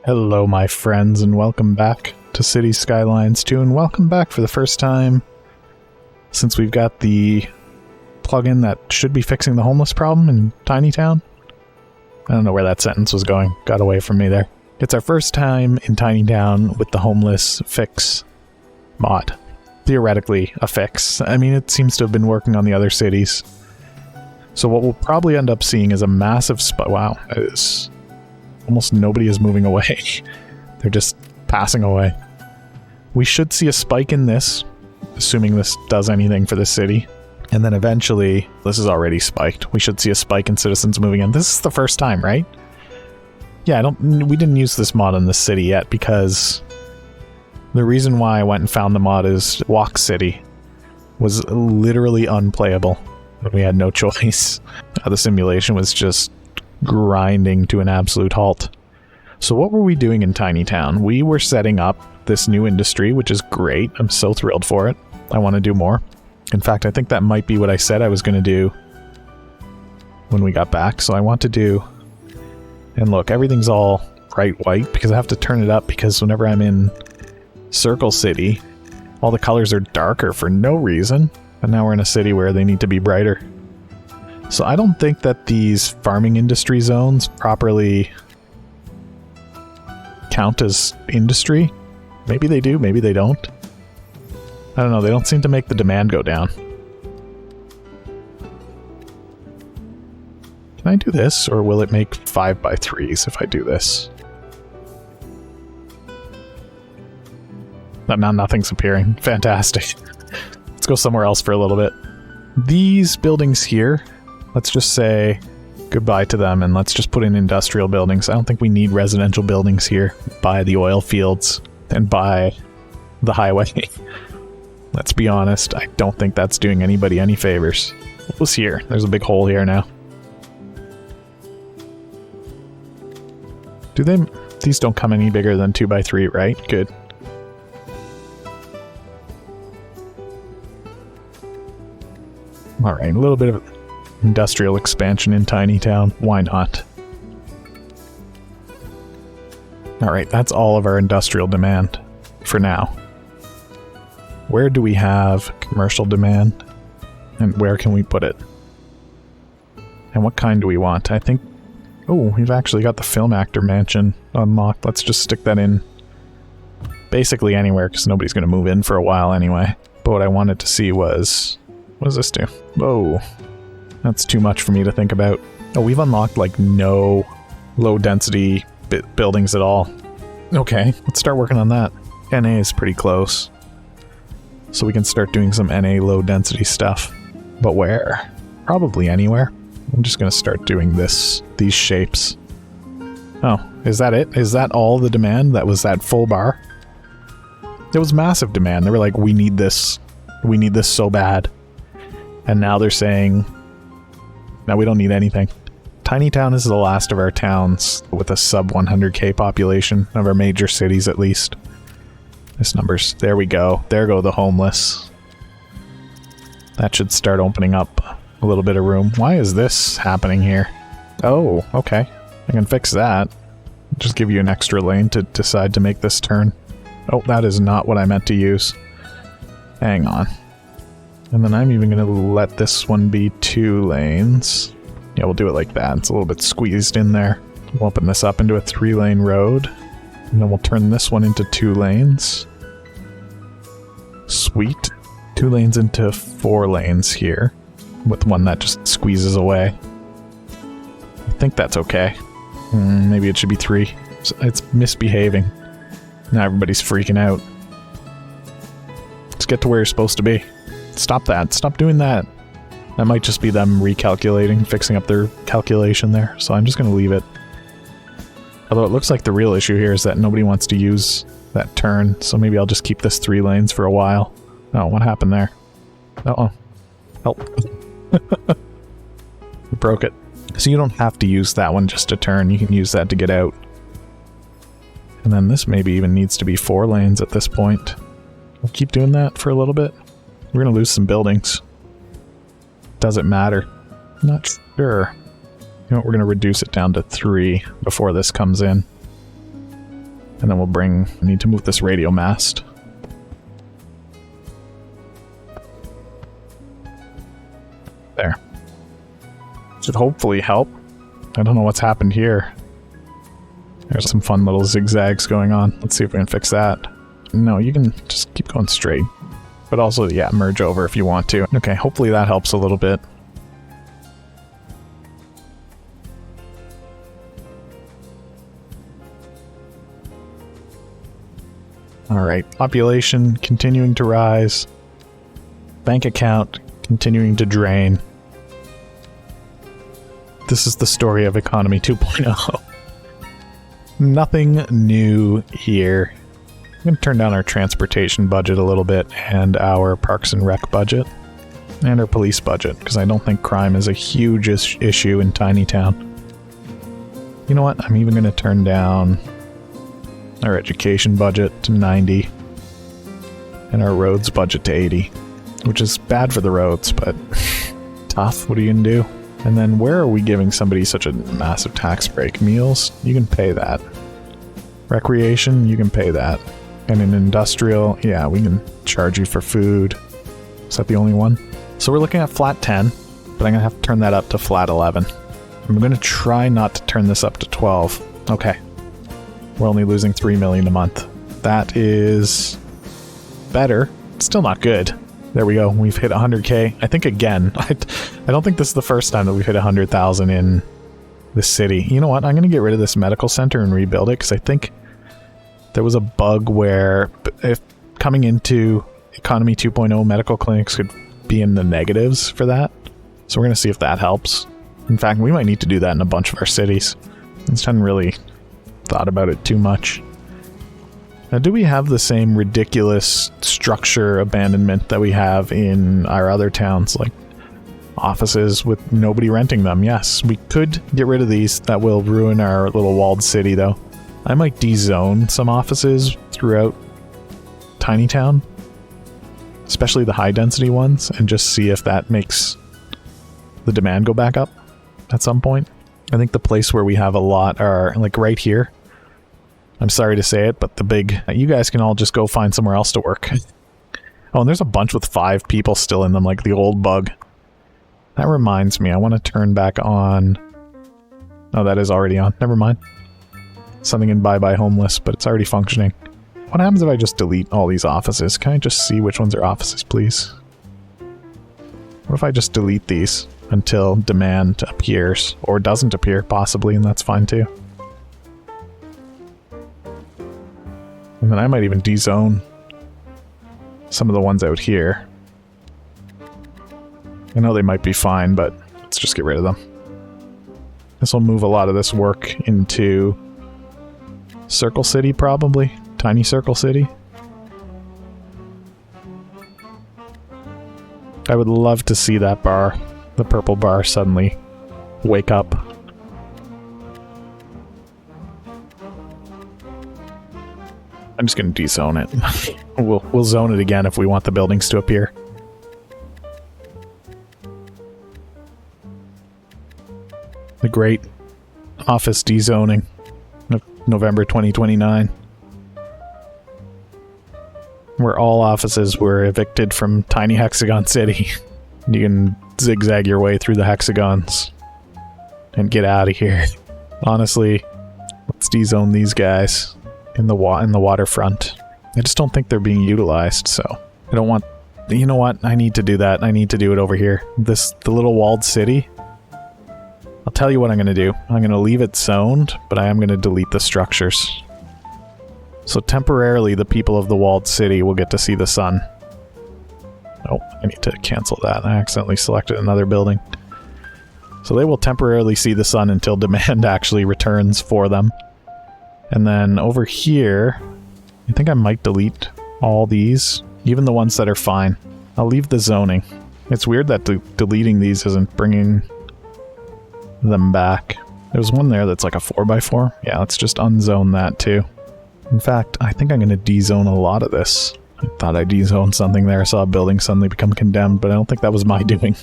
Hello my friends and welcome back to Cities Skylines 2, and welcome back for the first time since we've got the plugin that should be fixing the homeless problem in Tiny Town. I don't know where that sentence was going, got away from me there. It's our first time in Tiny Town with the homeless fix mod. Theoretically a fix. I mean, it seems to have been working on the other cities. So what we'll probably end up seeing is a massive spike. Wow, almost nobody is moving away. They're just passing away. We should see a spike in this, assuming this does anything for the city. And then eventually, this is already spiked. We should see a spike in citizens moving in. This is the first time, right? Yeah, we didn't use this mod in the city yet because the reason why I went and found the mod is Walk City was literally unplayable. We had no choice. The simulation was just grinding to an absolute halt. So what were we doing in Tiny Town? We were setting up this new industry, which is great. I'm so thrilled for it. I want to do more. In fact, I think that might be what I said I was going to do when we got back. So I want to do... And look, everything's all bright white because I have to turn it up because whenever I'm in Circle City, all the colors are darker for no reason. But now we're in a city where they need to be brighter. So I don't think that these farming industry zones properly count as industry. Maybe they do, maybe they don't. I don't know, they don't seem to make the demand go down. Can I do this, or will it make 5x3s if I do this? Now nothing's appearing. Fantastic. Let's go somewhere else for a little bit. These buildings here, let's just say goodbye to them and let's just put in industrial buildings. I don't think we need residential buildings here by the oil fields and by the highway. Let's be honest, I don't think that's doing anybody any favors. What was here? There's a big hole here now. These don't come any bigger than 2x3, right? Good. Alright, a little bit of industrial expansion in Tiny Town. Why not? Alright, that's all of our industrial demand for now. Where do we have commercial demand? And where can we put it? And what kind do we want? I think... Oh, we've actually got the film actor mansion unlocked. Let's just stick that in basically anywhere because nobody's going to move in for a while anyway. But what I wanted to see was... What does this do? Whoa. That's too much for me to think about. Oh, we've unlocked like no low density buildings at all. Okay, let's start working on that. NA is pretty close. So we can start doing some NA low density stuff. But where? Probably anywhere. I'm just gonna start doing these shapes. Oh, is that it? Is that all the demand? That was that full bar? It was massive demand. They were like, we need this. We need this so bad. And now they're saying, no, we don't need anything. Tiny Town is the last of our towns with a sub 100k population, of our major cities at least. This number's, there we go. There go the homeless. That should start opening up a little bit of room. Why is this happening here? Oh, okay. I can fix that. Just give you an extra lane to decide to make this turn. Oh, that is not what I meant to use. Hang on. And then I'm even going to let this one be 2 lanes. Yeah, we'll do it like that. It's a little bit squeezed in there. We'll open this up into a 3-lane road. And then we'll turn this one into 2 lanes. Sweet. 2 lanes into 4 lanes here. With one that just squeezes away. I think that's okay. Maybe it should be 3. It's misbehaving. Now everybody's freaking out. Let's get to where you're supposed to be. Stop that. Stop doing that. That might just be them recalculating, fixing up their calculation there. So I'm just going to leave it. Although it looks like the real issue here is that nobody wants to use that turn. So maybe I'll just keep this 3 lanes for a while. Oh, what happened there? Uh-oh. Help. You broke it. So you don't have to use that one just to turn. You can use that to get out. And then this maybe even needs to be 4 lanes at this point. We'll keep doing that for a little bit. We're going to lose some buildings. Does it matter? Not sure. You know what, we're going to reduce it down to 3 before this comes in. And then we'll need to move this radio mast. There. Should hopefully help. I don't know what's happened here. There's some fun little zigzags going on. Let's see if we can fix that. No, you can just keep going straight. But also, yeah, merge over if you want to. Okay, hopefully that helps a little bit. Alright, population continuing to rise. Bank account continuing to drain. This is the story of Economy 2.0. Nothing new here. I'm going to turn down our transportation budget a little bit, and our Parks and Rec budget, and our police budget, because I don't think crime is a huge issue in Tiny Town. You know what? I'm even going to turn down our education budget to 90, and our roads budget to 80, which is bad for the roads, but tough. What are you going to do? And then where are we giving somebody such a massive tax break? Meals? You can pay that. Recreation? You can pay that. And in industrial, yeah, we can charge you for food. Is that the only one? So we're looking at flat 10, but I'm going to have to turn that up to flat 11. I'm going to try not to turn this up to 12. Okay. We're only losing $3 million a month. That is better. Still not good. There we go. We've hit 100K. I think again, I don't think this is the first time that we've hit 100,000 in this city. You know what? I'm going to get rid of this medical center and rebuild it, because I think there was a bug where if coming into Economy 2.0, medical clinics could be in the negatives for that. So we're going to see if that helps. In fact, we might need to do that in a bunch of our cities. I just hadn't really thought about it too much. Now, do we have the same ridiculous structure abandonment that we have in our other towns, like offices with nobody renting them? Yes, we could get rid of these. That will ruin our little walled city, though. I might de-zone some offices throughout Tiny Town, especially the high-density ones, and just see if that makes the demand go back up at some point. I think the place where we have a lot are, like, right here. I'm sorry to say it, but the big... You guys can all just go find somewhere else to work. Oh, and there's a bunch with 5 people still in them, like the old bug. That reminds me, I want to turn back on... Oh, that is already on. Never mind. Something in Bye Bye Homeless, but it's already functioning. What happens if I just delete all these offices? Can I just see which ones are offices, please? What if I just delete these until demand appears, or doesn't appear, possibly, and that's fine too. And then I might even de-zone some of the ones out here. I know they might be fine, but let's just get rid of them. This will move a lot of this work into Circle City, probably. Tiny Circle City. I would love to see that bar, the purple bar, suddenly wake up. I'm just going to de-zone it. We'll zone it again if we want the buildings to appear. The great office de-zoning of November 2029. Where all offices were evicted from tiny hexagon city. You can zigzag your way through the hexagons and get out of here. Honestly, let's de-zone these guys in the waterfront. I just don't think they're being utilized, so I don't want... You know what? I need to do that. I need to do it over here. The little walled city. I'll tell you what I'm going to do. I'm going to leave it zoned, but I am going to delete the structures. So temporarily, the people of the walled city will get to see the sun. Oh, I need to cancel that. I accidentally selected another building. So they will temporarily see the sun until demand actually returns for them. And then over here, I think I might delete all these, even the ones that are fine. I'll leave the zoning. It's weird that deleting these isn't bringing them back. There's one there that's like a 4x4. Yeah, let's just unzone that too. In fact, I think I'm going to de-zone a lot of this. I thought I de-zoned something there. I saw a building suddenly become condemned, but I don't think that was my doing.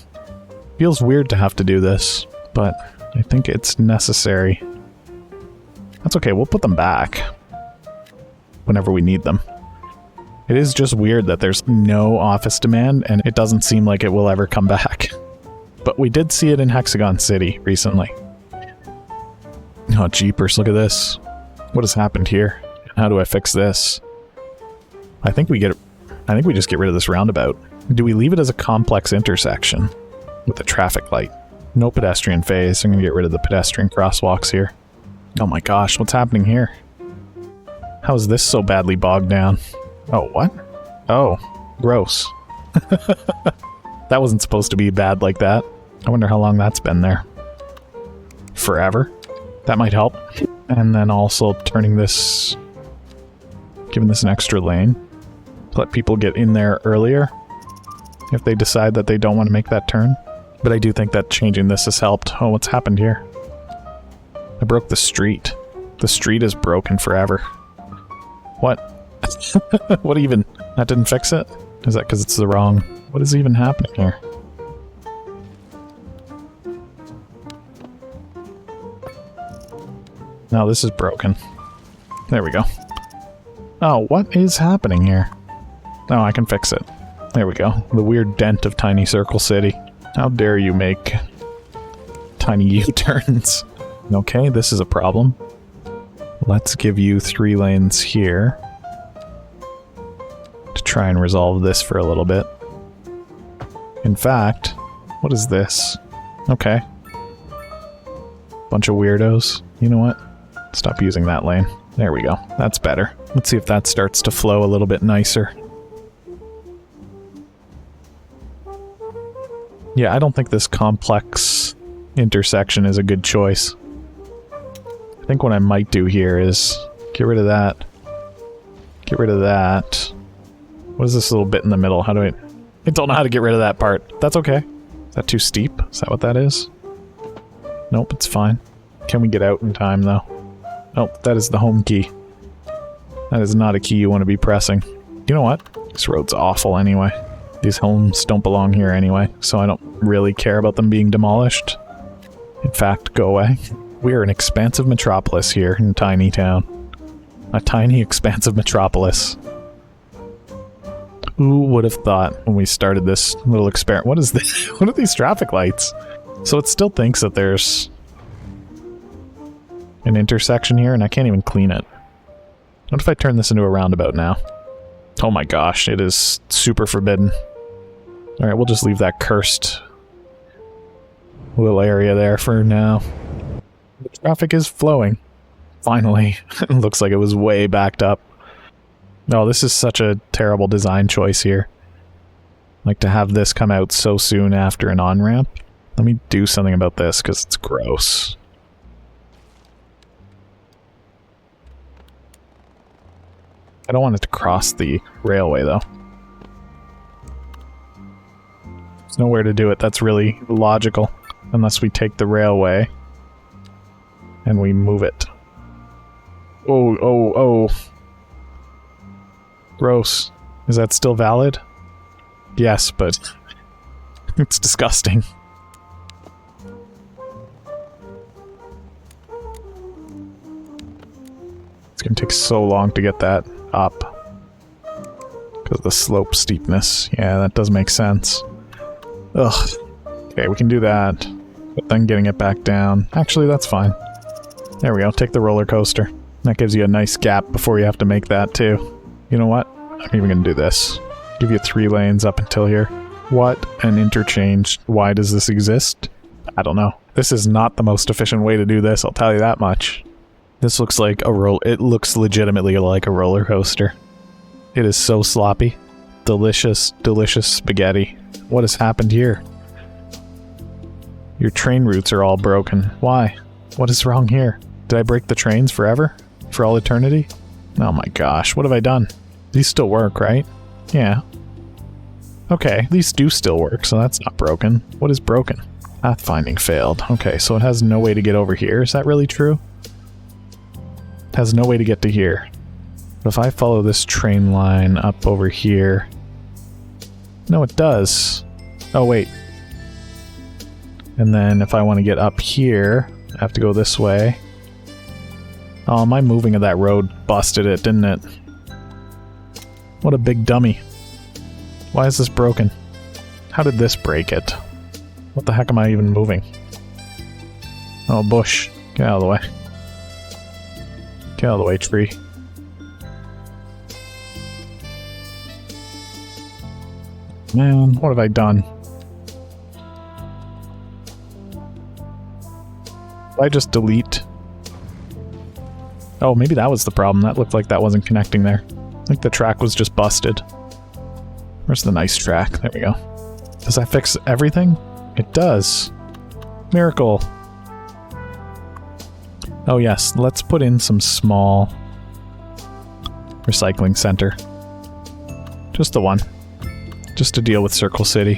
Feels weird to have to do this, but I think it's necessary. That's okay, we'll put them back. whenever we need them. It is just weird that there's no office demand, and it doesn't seem like it will ever come back. But we did see it in Hexagon City recently. Oh, jeepers, look at this. What has happened here? How do I fix this? I think we just get rid of this roundabout. Do we leave it as a complex intersection with a traffic light? No pedestrian phase. I'm going to get rid of the pedestrian crosswalks here. Oh my gosh, what's happening here? How is this so badly bogged down? Oh, what? Oh, gross. That wasn't supposed to be bad like that. I wonder how long that's been there. Forever? That might help. And then also turning this... giving this an extra lane. To let people get in there earlier. If they decide that they don't want to make that turn. But I do think that changing this has helped. Oh, what's happened here? I broke the street. The street is broken forever. What? What even? That didn't fix it? Is that because it's the wrong... What is even happening here? No, this is broken. There we go. Oh, what is happening here? Oh, I can fix it. There we go. The weird dent of Tiny Circle City. How dare you make tiny U-turns? Okay, this is a problem. Let's give you 3 lanes here. To try and resolve this for a little bit. In fact, what is this? Okay. Bunch of weirdos. You know what? Stop using that lane. There we go. That's better. Let's see if that starts to flow a little bit nicer. Yeah, I don't think this complex intersection is a good choice. I think what I might do here is get rid of that. Get rid of that. What is this little bit in the middle? How do I don't know how to get rid of that part. That's okay. Is that too steep? Is that what that is? Nope, it's fine. Can we get out in time, though? Nope, that is the home key. That is not a key you want to be pressing. You know what? This road's awful anyway. These homes don't belong here anyway, so I don't really care about them being demolished. In fact, go away. We are an expansive metropolis here in Tiny Town. A tiny, expansive metropolis. Who would have thought when we started this little experiment? What is this? What are these traffic lights? So it still thinks that there's an intersection here, and I can't even clean it. What if I turn this into a roundabout now? Oh my gosh, it is super forbidden. Alright, we'll just leave that cursed little area there for now. The traffic is flowing. Finally. It looks like it was way backed up. No, this is such a terrible design choice here. Like to have this come out so soon after an on-ramp. Let me do something about this because it's gross. I don't want it to cross the railway though. There's nowhere to do it that's really logical unless we take the railway and we move it. Oh, oh, oh. Gross. Is that still valid? Yes, but it's disgusting. It's gonna take so long to get that up. Because of the slope steepness. Yeah, that does make sense. Ugh. Okay, we can do that. But then getting it back down. Actually, that's fine. There we go, take the roller coaster. That gives you a nice gap before you have to make that too. You know what? I'm even gonna do this. Give you 3 lanes up until here. What an interchange. Why does this exist? I don't know. This is not the most efficient way to do this, I'll tell you that much. This looks like a it looks legitimately like a roller coaster. It is so sloppy. Delicious, delicious spaghetti. What has happened here? Your train routes are all broken. Why? What is wrong here? Did I break the trains forever? For all eternity? Oh my gosh, what have I done? These still work, right? Yeah. Okay, these do still work, so that's not broken. What is broken? Pathfinding failed. Okay, so it has no way to get over here. Is that really true? It has no way to get to here. But if I follow this train line up over here... No, it does. Oh, wait. And then if I want to get up here, I have to go this way. Oh, my moving of that road busted it, didn't it? What a big dummy. Why is this broken? How did this break it? What the heck am I even moving? Oh, bush. Get out of the way. Get out of the way, tree. Man, what have I done? Did I just delete? Oh, maybe that was the problem. That looked like that wasn't connecting there. I think the track was just busted. Where's the nice track? There we go. Does that fix everything? It does. Miracle. Oh yes, let's put in some small recycling center. Just the one. Just to deal with Circle City.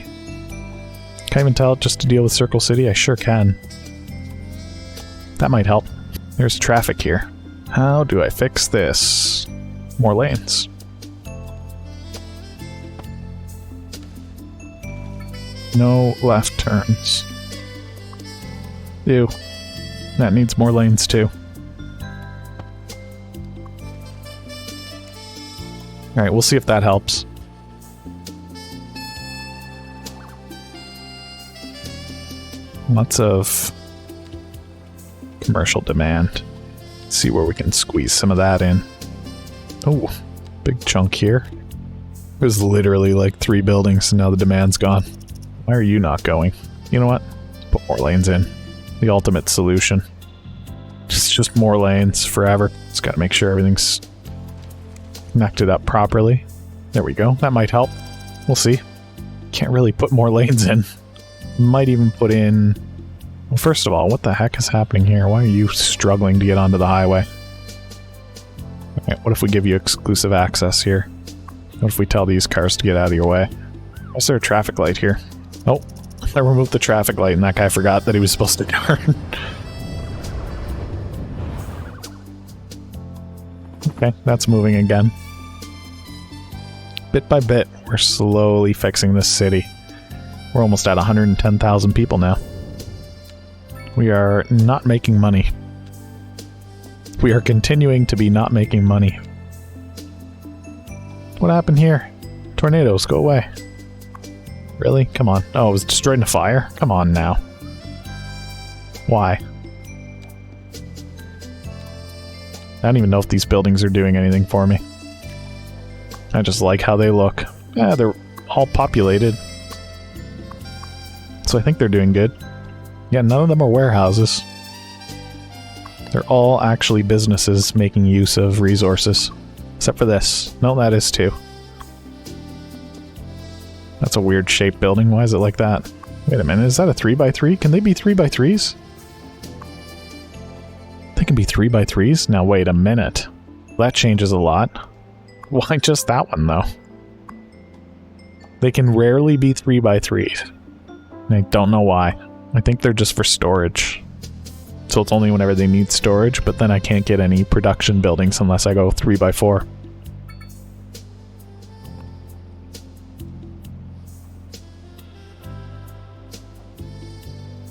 Can't even tell it just to deal with Circle City? I sure can. That might help. There's traffic here. How do I fix this? More lanes. No left turns. Ew. That needs more lanes too. Alright, we'll see if that helps. Lots of commercial demand. Let's see where we can squeeze some of that in. Oh, big chunk here. It was literally like 3 buildings and now the demand's gone. Why are you not going? You know what? Let's put more lanes in. The ultimate solution. Just more lanes forever. Just gotta make sure everything's connected up properly. There we go. That might help. We'll see. Can't really put more lanes in. Might even put in... Well, first of all, what the heck is happening here? Why are you struggling to get onto the highway? Okay, what if we give you exclusive access here? What if we tell these cars to get out of your way? Why is there a traffic light here? Oh, I removed the traffic light and that guy forgot that he was supposed to turn. Okay, that's moving again. Bit by bit, we're slowly fixing this city. We're almost at 110,000 people now. We are not making money. We are continuing to be not making money. What happened here? Tornadoes, go away. Really? Come on. Oh, it was destroyed in a fire? Come on now. Why? I don't even know if these buildings are doing anything for me. I just like how they look. Yeah, they're all populated. So I think they're doing good. Yeah, none of them are warehouses. They're all actually businesses making use of resources. Except for this. No, that is too. That's a weird shaped building. Why is it like that? Wait a minute, is that a 3x3? Can they be 3x3s? They can be 3x3s? Now wait a minute. That changes a lot. Why just that one though? They can rarely be 3x3s. I don't know why. I think they're just for storage. So it's only whenever they need storage, but then I can't get any production buildings unless I go 3x4.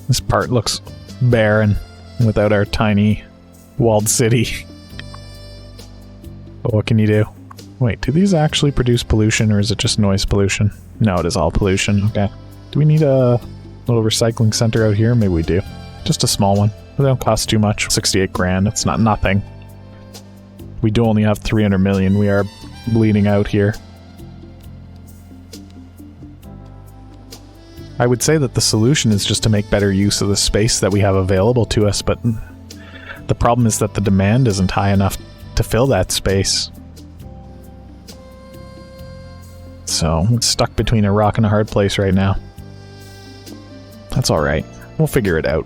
This part looks barren without our tiny walled city. But what can you do? Wait, do these actually produce pollution or is it just noise pollution? No, it is all pollution. Okay. Do we need a little recycling center out here? Maybe we do. Just a small one. But they don't cost too much. 68 grand. It's not nothing. We do only have 300 million. We are bleeding out here. I would say that the solution is just to make better use of the space that we have available to us, but the problem is that the demand isn't high enough to fill that space. So, it's stuck between a rock and a hard place right now. That's alright. We'll figure it out.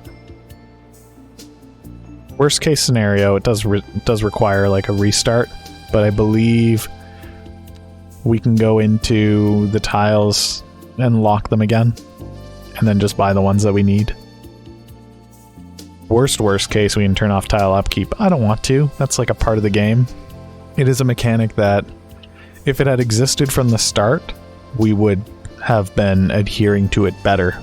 Worst case scenario, it does require like a restart, but I believe we can go into the tiles and lock them again, and then just buy the ones that we need. Worst case, we can turn off tile upkeep. I don't want to. That's like a part of the game. It is a mechanic that, if it had existed from the start, we would have been adhering to it better.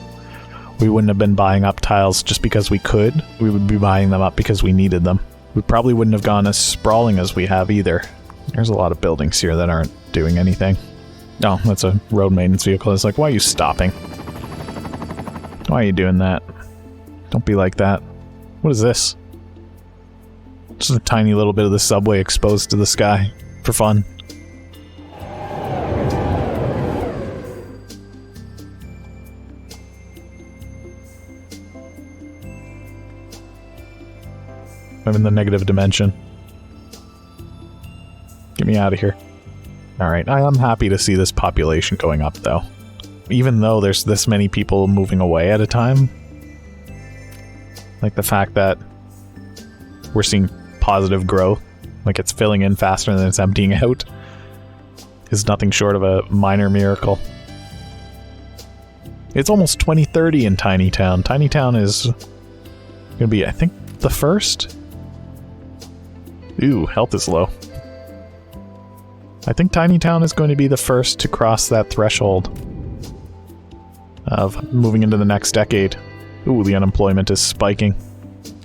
We wouldn't have been buying up tiles just because we could. We would be buying them up because we needed them. We probably wouldn't have gone as sprawling as we have either. There's a lot of buildings here that aren't doing anything. Oh, that's a road maintenance vehicle. It's like, why are you stopping? Why are you doing that? Don't be like that. What is this? Just a tiny little bit of the subway exposed to the sky. For fun. I'm in the negative dimension. Get me out of here. Alright, I am happy to see this population going up, though. Even though there's this many people moving away at a time. Like the fact that we're seeing positive growth, like it's filling in faster than it's emptying out, is nothing short of a minor miracle. It's almost 2030 in Tiny Town. Tiny Town is gonna be, I think, the first? Ooh, health is low. I think Tiny Town is going to be the first to cross that threshold of moving into the next decade. Ooh, the unemployment is spiking.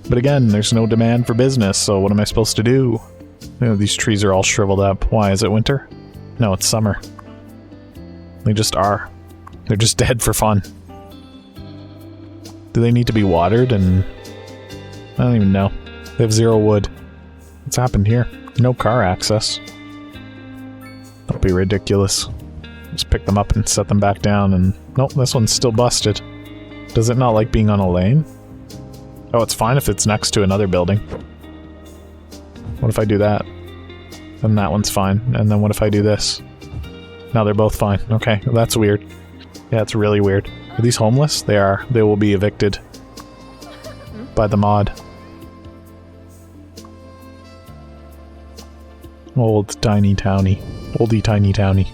But again, there's no demand for business, so what am I supposed to do? You know, these trees are all shriveled up. Why, is it winter? No, it's summer. They just are. They're just dead for fun. Do they need to be watered? And I don't even know. They have 0 wood. What's happened here? No car access. That'll be ridiculous. Just pick them up and set them back down and... Nope, this one's still busted. Does it not like being on a lane? Oh, it's fine if it's next to another building. What if I do that? Then that one's fine. And then what if I do this? Now they're both fine. Okay, well, that's weird. Yeah, it's really weird. Are these homeless? They are. They will be evicted by the mod. Old tiny townie. Oldie tiny townie.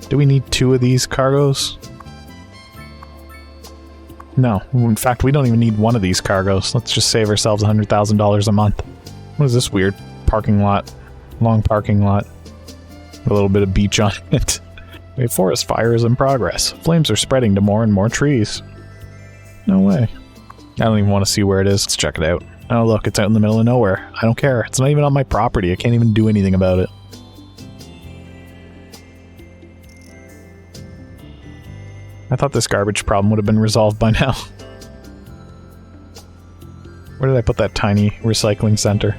Do we need 2 of these cargos? No. In fact, we don't even need 1 of these cargos. Let's just save ourselves $100,000 a month. What is this weird parking lot? Long parking lot. A little bit of beach on it. A forest fire is in progress. Flames are spreading to more and more trees. No way. I don't even want to see where it is. Let's check it out. Oh look, it's out in the middle of nowhere. I don't care. It's not even on my property. I can't even do anything about it. I thought this garbage problem would have been resolved by now. Where did I put that tiny recycling center?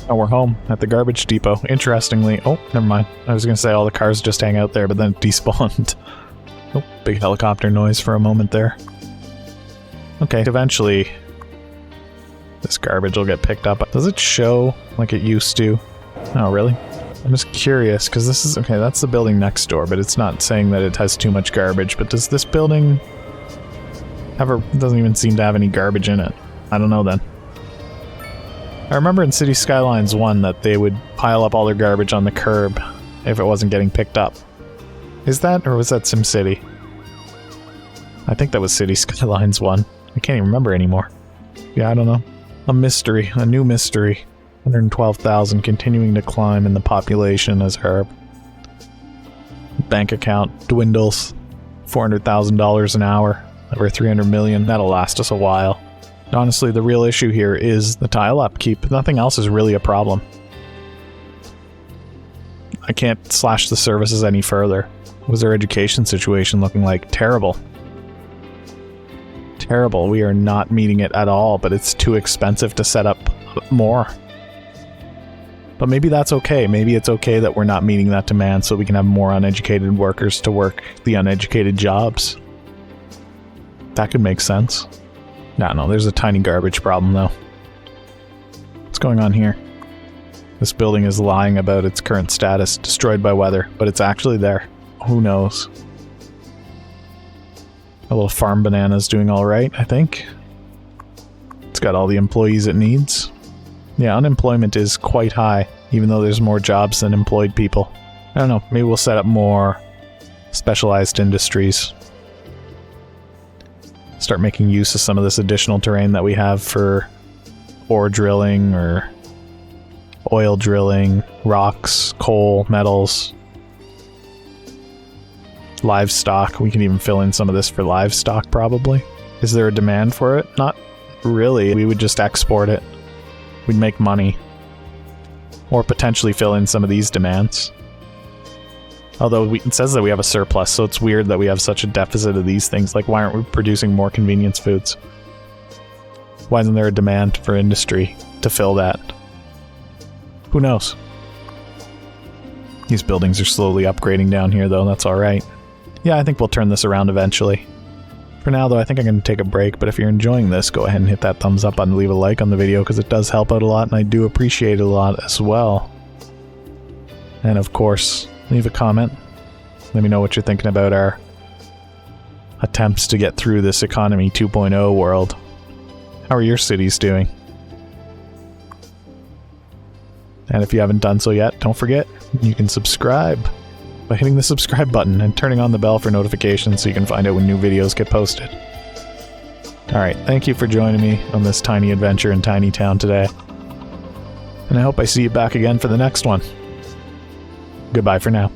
Oh, we're home at the garbage depot. Interestingly, oh, never mind. I was going to say all the cars just hang out there, but then it despawned. Oh, big helicopter noise for a moment there. Okay, eventually this garbage will get picked up. Does it show like it used to? Oh, really? I'm just curious, because this is... Okay, that's the building next door, but it's not saying that it has too much garbage. But does this building have a... doesn't even seem to have any garbage in it. I don't know then. I remember in Cities Skylines 1 that they would pile up all their garbage on the curb if it wasn't getting picked up. Is that, or was that SimCity? I think that was Cities Skylines 1. I can't even remember anymore. Yeah, I don't know. A mystery, a new mystery. 112,000 continuing to climb in the population as our bank account dwindles. $400,000 an hour, over 300 million. That'll last us a while. Honestly, the real issue here is the tile upkeep. Nothing else is really a problem. I can't slash the services any further. What's their education situation looking like? Terrible. Terrible. We are not meeting it at all, but it's too expensive to set up more. But maybe that's okay. Maybe it's okay that we're not meeting that demand so we can have more uneducated workers to work the uneducated jobs. That could make sense. No, there's a tiny garbage problem, though. What's going on here? This building is lying about its current status, destroyed by weather, but it's actually there. Who knows? A little farm banana's doing alright, I think. It's got all the employees it needs. Yeah, unemployment is quite high, even though there's more jobs than employed people. I don't know, maybe we'll set up more specialized industries. Start making use of some of this additional terrain that we have for ore drilling or oil drilling, rocks, coal, metals, livestock. We can even fill in some of this for livestock, probably. Is there a demand for it? Not really. We would just export it. We'd make money. Or potentially fill in some of these demands. Although it says that we have a surplus, so it's weird that we have such a deficit of these things. Like, why aren't we producing more convenience foods? Why isn't there a demand for industry to fill that? Who knows? These buildings are slowly upgrading down here, though. That's alright. Yeah, I think we'll turn this around eventually. For now, though, I think I'm going to take a break, but if you're enjoying this, go ahead and hit that thumbs up button, leave a like on the video, because it does help out a lot, and I do appreciate it a lot as well. And of course, leave a comment. Let me know what you're thinking about our attempts to get through this economy 2.0 world. How are your cities doing? And if you haven't done so yet, don't forget, you can subscribe by hitting the subscribe button and turning on the bell for notifications so you can find out when new videos get posted. Alright, thank you for joining me on this tiny adventure in Tiny Town today. And I hope I see you back again for the next one. Goodbye for now.